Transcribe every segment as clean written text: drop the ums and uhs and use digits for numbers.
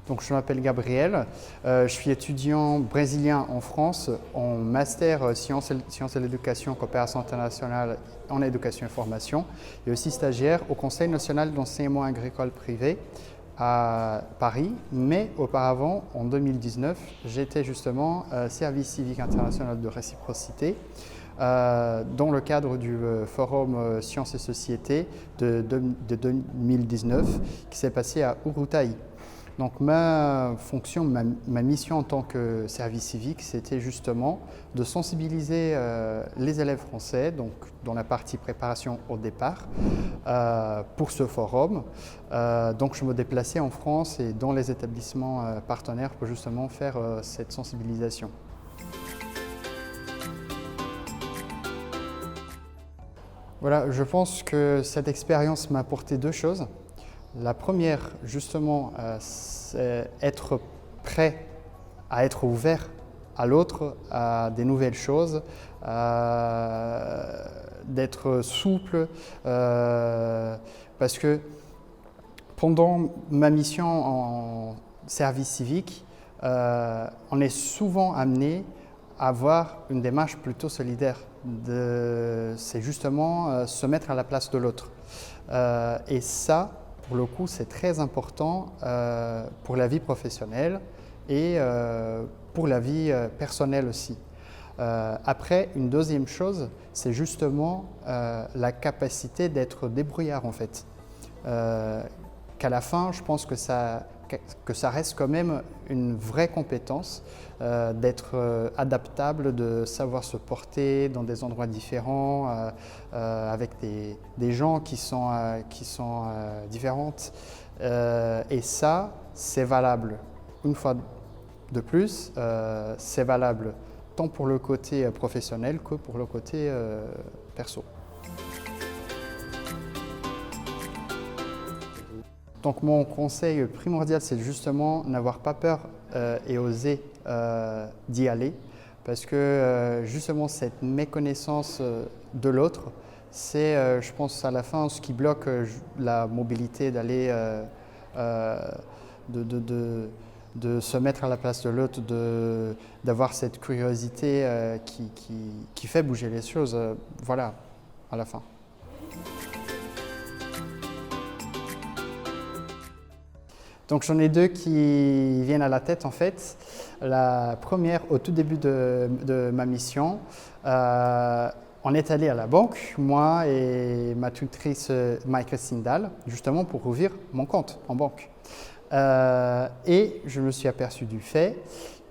Donc, je m'appelle Gabriel, je suis étudiant brésilien en France en master sciences et l'éducation, coopération internationale en éducation et formation, et aussi stagiaire au Conseil national d'enseignement agricole privé à Paris. Mais auparavant, en 2019, j'étais justement service civique international de réciprocité dans le cadre du forum Sciences et Société de 2019 qui s'est passé à Urutaí. Donc ma fonction, ma mission en tant que service civique, c'était justement de sensibiliser les élèves français, donc dans la partie préparation au départ, pour ce forum. Donc je me déplaçais en France et dans les établissements partenaires pour justement faire cette sensibilisation. Voilà, je pense que cette expérience m'a apporté deux choses. La première, justement, c'est être prêt à être ouvert à l'autre, à des nouvelles choses, d'être souple, parce que pendant ma mission en service civique, on est souvent amené à avoir une démarche plutôt solidaire. C'est justement se mettre à la place de l'autre. Et ça, pour le coup, c'est très important pour la vie professionnelle et pour la vie personnelle aussi. Après, une deuxième chose, c'est justement la capacité d'être débrouillard en fait. Qu'à la fin, je pense que ça reste quand même une vraie compétence d'être adaptable, de savoir se porter dans des endroits différents, avec des gens qui sont différentes. Et ça, c'est valable. Une fois de plus, c'est valable tant pour le côté professionnel que pour le côté perso. Donc mon conseil primordial, c'est justement n'avoir pas peur et oser d'y aller, parce que justement cette méconnaissance de l'autre, c'est je pense à la fin ce qui bloque la mobilité d'aller, de se mettre à la place de l'autre, d'avoir cette curiosité qui fait bouger les choses, voilà, à la fin. Donc j'en ai deux qui viennent à la tête en fait. La première, au tout début de ma mission, on est allé à la banque, moi et ma tutrice Maï-Christine Dahl, justement pour ouvrir mon compte en banque. Et je me suis aperçu du fait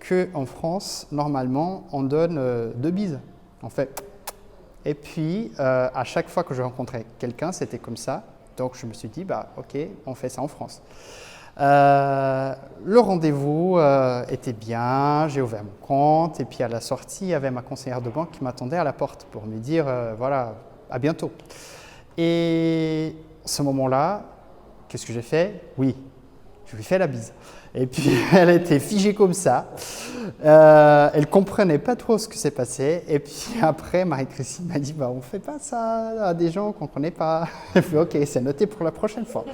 qu'en France, normalement, on donne deux bises, en fait. Et puis, à chaque fois que je rencontrais quelqu'un, c'était comme ça. Donc je me suis dit, bah ok, on fait ça en France. Le rendez-vous était bien, j'ai ouvert mon compte et puis à la sortie, il y avait ma conseillère de banque qui m'attendait à la porte pour me dire voilà, à bientôt. Et à ce moment-là, qu'est-ce que j'ai fait? Oui, je lui ai fait la bise. Et puis elle était figée comme ça, elle ne comprenait pas trop ce qui s'est passé. Et puis après, Marie-Christine m'a dit bah, on ne fait pas ça à des gens qu'on ne connaît pas. Et puis ok, c'est noté pour la prochaine fois.